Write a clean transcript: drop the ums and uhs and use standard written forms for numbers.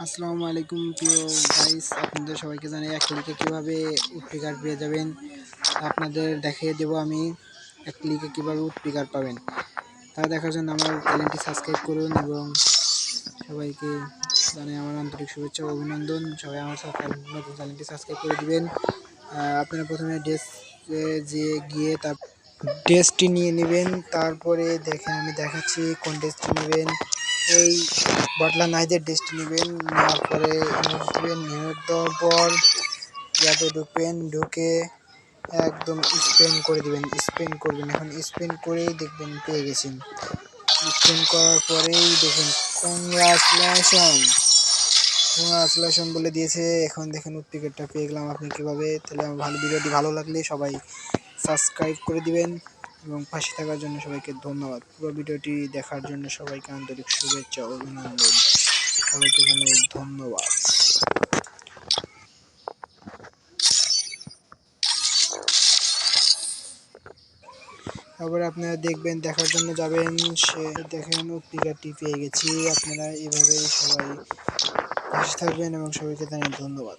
আসসালামু আলাইকুম প্রিয় গাইস, আপনাদের সবাইকে জানাই এক ক্লিকে কীভাবে উডপিকার পেয়ে যাবেন আপনাদের দেখিয়ে দেব। আমি এক ক্লিকে কীভাবে উডপিকার পাবেন তা দেখার জন্য আমার চ্যানেলটি সাবস্ক্রাইব করুন এবং সবাইকে জানাই আমার আন্তরিক শুভেচ্ছা ও অভিনন্দন। সবাই আমার নতুন চ্যানেলটি সাবস্ক্রাইব করে দিবেন। আপনারা প্রথমে ড্রেসে গিয়ে তার ড্রেসটি নিয়ে নেবেন। তারপরে দেখেন আমি দেখাচ্ছি কোন ড্রেসটি নেবেন। এই বটলা নাইদের ড্রেসটি নেবেন, নেওয়ার পরে ইমোট দেবেন। ইমোট দেওয়ার পর ইয়াতে ঢুকবেন, ঢুকে একদম স্পেন করে দিবেন, স্পেন করবেন। এখন স্পেন করেই দেখবেন পেয়ে গেছেন। স্পেন করার পরেই দেখেন কংগ্রাচুলেশন বলে দিয়েছে। এখন দেখেন উডপিকারটা পেয়ে গেলাম। আপনি কীভাবে? তাহলে আমার ভিডিওটি ভালো লাগলে সবাই সাবস্ক্রাইব করে দিবেন এবং পাশে থাকার জন্য সবাইকে ধন্যবাদ। পুরো ভিডিওটি দেখার জন্য সবাইকে আন্তরিক শুভেচ্ছা ও অভিনন্দন। সবাইকে জানাই ধন্যবাদ। তারপরে আপনারা দেখবেন, দেখার জন্য যাবেন, সে দেখেন উডপিকারটি পেয়ে গেছি। আপনারা এভাবেই সবাই পাশে থাকবেন এবং সবাইকে জানাই ধন্যবাদ।